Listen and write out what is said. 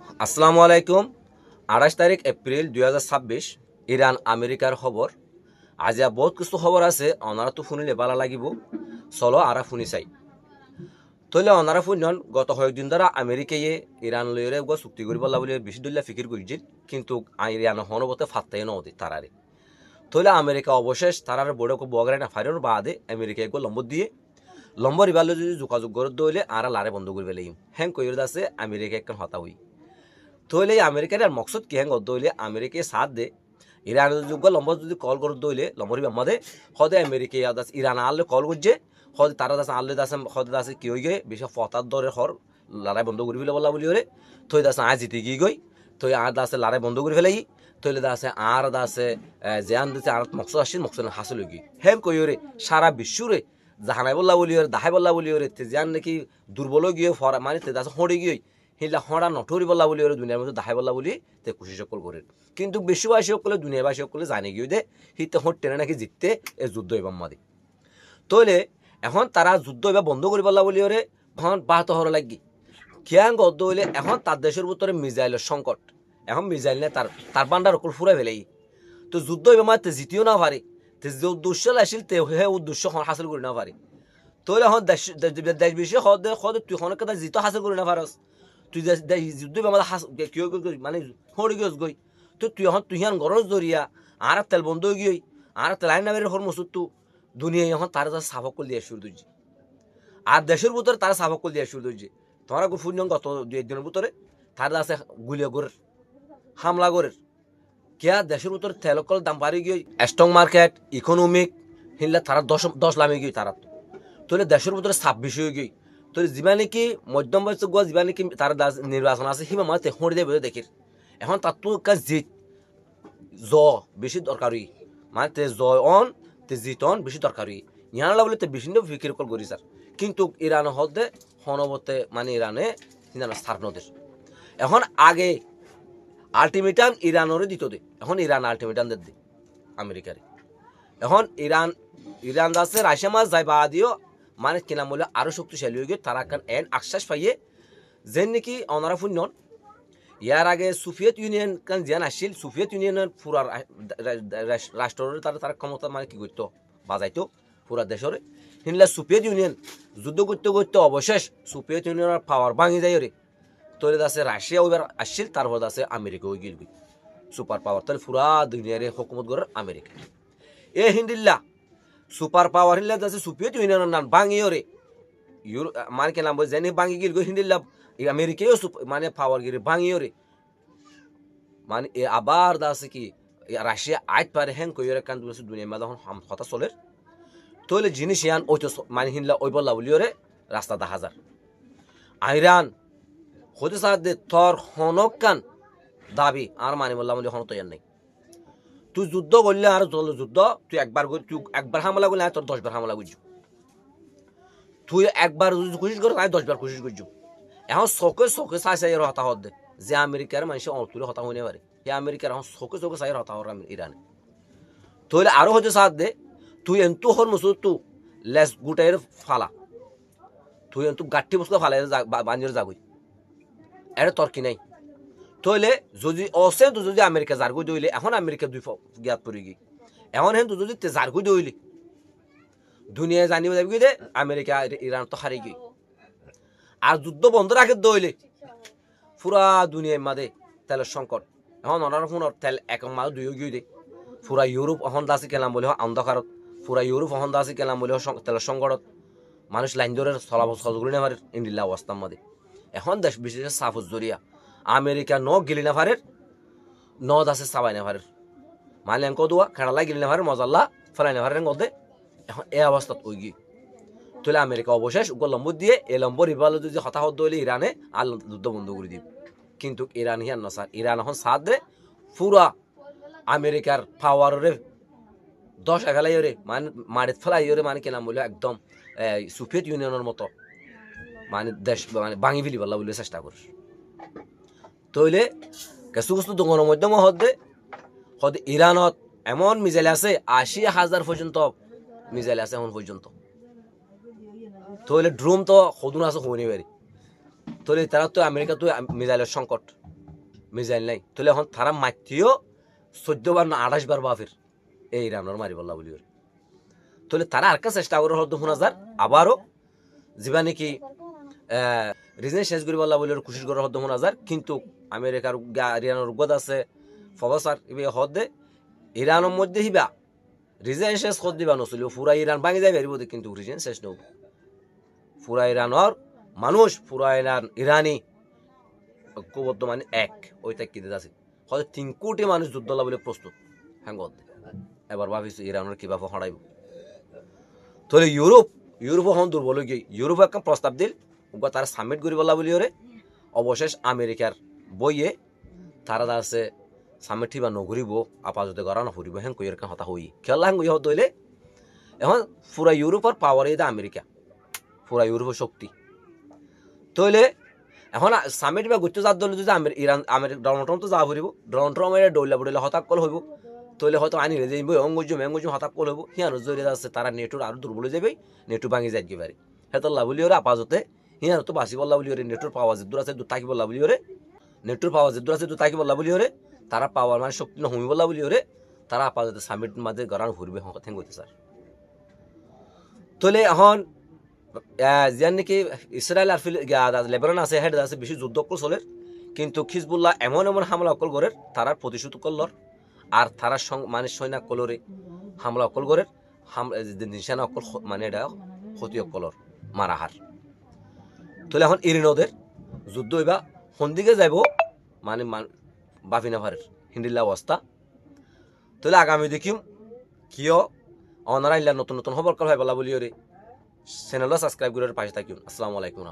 আসসালামু আলাইকুম। 28 তারিখ এপ্রিল 2026 ইরান আমেরিকার খবর। আজিয়া বহুত কিছু খবর আছে, অনারা তো শুনিলে ভালো লাগিব। চলো আরা শুনি চাই। তইলে অনারা শুনন গত কয়েকদিন ধরা আমেরিকায় ইরান লইরে চুক্তি করিব বলে বেশি দলীয় ফিকির করছিল, কিন্তু ইরান হনবতে ফাত্তাই নদী তারারে। তইলে আমেরিকা অবশেষ তারার বড় বগরে না ফাইরের বাদে আমেরিকায় লম্বর দিয়ে লম্বর ইবালে যদি যোগাযোগ করে দইলে আরা লারে বন্ধ করবে লাগিম হ্যাং কইর আছে আমেরিকা একখান হতা হই। তইলে আমেরিকার আর মকসদ কি হ্যাং দইলে আমেরিকায় সাথ দে ইরান যোগ্য লম্বর যদি কল করে দইলে লম্বরি আমাদের হদে আমেরিকা ইরান আনলে কল করছে হদে তারা দাস আনলে দাস হদে দাসে কি হয়ে গে বেশি ফতার দরে হর লড়াই বন্ধ করে ফেলে বলা বলি ওরে থই দাসে আজ জিতে গিয়ে গই থই আর দাসে লড়াই বন্ধ করে ফেলাই তইলে দাসে আর দাসে জেয়ান দিতে আর মকসদ আসছে মকসদ হাসিল হয়ে গিয়ে হেম কই ওরে সারা বিশ্বরে জাহানাই বললা বলি ওরে দাহাই বললা বলি ওরে জেয়ান নাকি দুর্বল গিয়ে ফরা মানে তে দাসে হড়ে গিয়ে হিলা হড়া নঠরি বললা বলি ওরে দুনিয়ার মধ্যে দাহাই বললা বলি তে খুশি সকল করে, কিন্তু বিশ্ববাসী সকলে দুনিয়াবাসী সকলে জানে গিয়ে দে হিতে হট টেনে নাকি জিততে এ যুদ্ধ এবার মাদি তইলে এখন তারা যুদ্ধ এবার বন্ধ করি পারলা বলি ওরে এখন বাহাত হর লাগি কিয়াং গদ্দ হইলে এখন তার দেশের ভিতরে মিসাইলের সংকট, এখন মিসাইল নে তার তার বান্ডার অকল ফুরাই ফেলাই তো যুদ্ধ এবার মাতে জিতিও না পারে তে যে উদ্দেশ্য আসিল তে হে উদ্দেশ্য হাসিল করি না পারে তইলে এখন দেশ বিষয়ে হদে হদে তুই হন কথা জিত হাসিল করি না পারস তুই যুদ্ধ এবার কিয় মানে হড়ি গেছ গই তো তুই এখন তুই এখন গরজ ধরিয়া আর তেল বন্ধ হয়ে গিয়ে আর তেল আইন নামের হর মসুদ তো দুনিয়া এখন তারা তার সাফক করে দিয়ে শুরু দিচ্ছে আর দেশের ভিতরে তারা সাফক করে দিয়ে শুরু দিচ্ছে তোমার ফুন গত দু একদিনের ভিতরে তারা আছে গুলিয়া গড়ের হামলা গড়ের কিয়া দেশের ভিতরে তেলকল দাম বাড়ি গিয়ে স্টক মার্কেট ইকোনমিক হিনলে তারা 10 লামে গিয়ে তারা তাহলে দেশের ভিতরে 26 হয়ে গিয়ে তো যিবা নাকি মধ্যম বয়স গোয়া যিবা নাকি তার নির্বাচন আছে সিমা মাতে হড়ি দেবে দেখির এখন তার তো কাজ জিত জ বেশি দরকারি মানে তে জয় অন তে জিত অন বেশি দরকারি ইয়ানলা বলে তে বেশি ফিকির কল করি স্যার, কিন্তু ইরান হদে হনবতে মানে ইরানে স্থান নদের এখন আগে আলটিমেটাম ইরানরে দিত দে এখন ইরান আলটিমেটাম দে আমেরিকারে এখন ইরান দাসে রাশিয়া মাছ যাই বা দিও মানে কিনা বলে আরো শক্তিশালী হয়ে গিয়ে তারা কান এন আশ্বাস পাইয়ে যে নাকি অনারা ফুন্নন ইয়ার আগে সোভিয়েত ইউনিয়ন কান যেন আসছিল সোভিয়েত ইউনিয়নের পুরা রাষ্ট্রের তারা ক্ষমতা মানে কি করতো বাজাইতো পুরা দেশরে হিনলা সোভিয়েত ইউনিয়ন যুদ্ধ করতে করতে অবশেষ সোভিয়েত ইউনিয়নের পাওয়ার ভাঙি যায় রে তৈরি আছে রাশিয়া ওইবার আসছিল তারপর আছে আমেরিকা ওই গিল সুপার পাওয়ার তাহলে পুরা দুনিয়ারে হুকুমত করে আমেরিকা এ হিন্দিল্লা সুপার পাওয়ার হিল্লা আছে সোভিয়েত ইউনিয়নের নাম ভাঙিও রে মানে কেন জানি ভাঙি গিল হিন্দিল্লা আমেরিকাও মানে পাওয়ার গিরে ভাঙিও রে মানে আবার দাসে কি রাশিয়া আইত পারে হ্যাং কইরে কান দুনিয়া মা যখন হতা চলে তইলে জিনিস ইয়ান ওই তো মানে হিনলা ওই বললা বলিও রে রাস্তা 10,000 আইরান হতে সাথে তোর হনক কান দাবি আর মানে বললাম বলি হন তো ইয়ান নাই তুই যুদ্ধ করলে আর যুদ্ধ তুই একবার হামলা করলে তোর 10 বার হামলা করছু তুই একবার কোশিশ কর আমি 10 বার কোশিশ করছু এখন চোখে চাই চাই হতা হত দে যে আমেরিকার মানুষ অতুলে হতা হইনে পারে সে আমেরিকার এখন চোখে চাই হতা হর ইরানে তইলে আরো হতে সাথ দে তুই এন্তু হর মুসু তু লেস গুটাইর ফালা তুই এন্তু গাঠি বস্তু ফালাই বাঞ্জের যাগুই এটা তর্কি নাই তইলে যদি অসে তো যদি আমেরিকা জারগুই দইলে এখন আমেরিকা দুই জ্ঞাত পড়ি গি এখন হেন যদি তে জারগুই দইলি দুনিয়া জানিব যাবি দে আমেরিকা ইরান তো হারি গই আর যুদ্ধ বন্ধ রাখে দইলে পুরা দুনিয়ার মাঝে তেলের সংকট এখন অনার ফোনের তেল এক মাস দুই গিয়ে দে পুরা ইউরোপ অহন দাসি কেলাম বলে অন্ধকারত পুরা ইউরোপ অহন দাসি কেলাম বলে তেলের সংকটত মানুষ লাইন ধরে চলাবল সজগুলি নেবার ইন্ডিল্লা অবস্থার মধ্যে এখন দেশ বিশেষ সাফুজ জরিয়া আমেরিকা ন গিলি না পারে ন দাসে সাবাই না পারে মানে অঙ্ক দোয়া খেড়ালাই গিলি না পারে মজাল্লা ফেলাই না পারে গদে এখন এই অবস্থাত ওই গিয়ে তাহলে আমেরিকা অবশেষ লম্বর দিয়ে এই লম্বর ইবাল যদি হতাহত হইলে ইরানে আর যুদ্ধ বন্ধ করে দিব, কিন্তু ইরান হিয়ান না স্যার ইরান এখন সাথ দে পুরা আমেরিকার পাওয়ারের 10 এগালাই রে মানে মারিত ফেলাই রে মানে কেনাম বলে একদম সোভিয়েত ইউনিয়নের মতো মানে দেশ মানে ভাঙি ফেলি বলা বলে চেষ্টা করিস তইলে কিছু কিছু দোকানের মধ্যম হদে ইরানত এমন মিসাইল আছে 80,000 পর্যন্ত মিসাইল আছে এখন পর্যন্ত তইলে ড্রোন তো সদুন আছে হইনি পারি তইলে তারা তো আমেরিকা তো মিসাইলের সংকট মিজাইল নাই তাহলে এখন তারা মাতিও 14 বার না 28 বার বাফের এই ইরানোর মারি বললা বলি ওরে তাহলে তারা আর কাছে চেষ্টা করে হতো 1000 আবারও যিবা নাকি রিজনে শেষ করি বললা বলি ওর খুশি করে হতো 1000 কিন্তু আমেরিকার ইরানের গদ আছে ফবসার ইবে হদে ইরানের মধ্যে হিবা রিজেন শেষ কর দিবা নছিল পুরা ইরান ভাঙি যাই পারিব কিন্তু রিজেন শেষ নব পুরা ইরানের মানুষ পুরা ইরানি বর্তমানে এক ওইটা কি আছে হয়তো 3 কোটি মানুষ যুদ্ধ বলে প্রস্তুত হ্যাঁ এবার ভাবিছো ইরানের কিভাবে হরাইব তাহলে ইউরোপ এখন দুর্বল হয়ে গিয়ে ইউরোপ একটা প্রস্তাব দিল তারা সাবমিট করি বলা বলি ওরে অবশেষ আমেরিকার বইয়ে তারা আছে সাবমিট ঠিবা নঘুরিব আপাততে গড়া নফুরিব হ্যাঁ কই এরকম হতা হই খেলা হ্যাঁ ইহত হইলে এখন পুরা ইউরোপের পাওয়ার এই আমেরিকা পুরা ইউরোপের শক্তি তইলে এখন সামিট বা গুচ্ছ যার দল যদি ইরান ডোনাল্ড ট্রাম্প তো যা ফুরিব ডোনাল্ড ট্রাম্পের ডইলা বডলে হতাক কল হইব তইলে হয়তো আনিলে যাইব অঙ্গুজুম হতাক কল হইব হিয়ানো জড়িয়ে আছে তারা নেটর আরো দুর্বল হয়ে যাবে নেটু ভাঙি যাই পারে হেতল্লা বলি ওরে আপাততে হিয়ানো তো বাসি বললা বলি ওরে নেটর পাওয়া যে দূর আছে দূর তাকি বললা বলি ওরে নেটর পাওয়া যে দূর আছে দূর তাকি বললা বলি ওরে তারা পাওয়ার মানে শক্তি না হুমি বললা বলি ওরে তারা আপাতত সামিট মাঝে গড়ানো ফুরবে হ্যাঁ গইতে স্যার তইলে এখন যেন নাকি ইসরায়েল আর লেবানন আছে হেড আছে বেশি যুদ্ধ চলে কিন্তু হিজবুল্লাহ এমন হামলা অকল করে তারার প্রতিশোধ করলর আর তারা মানে সৈন্য কলরে হামলা অকল করে নিশানা অকল মানে এটা ক্ষতি অকলর মারাহার তাহলে এখন ইরিনদের যুদ্ধ হইবা সন্দিকে যাইব মানে বাফিনাভারের হিন্দিল্লা অবস্থা তাহলে আগামী দেখিম কিয় অনারা নতুন নতুন খবর কল হয় বলা বলি ওরে চ্যানেলও সাবস্ক্রাইব করে পাশে থাকিম আসসালামু আলাইকুম।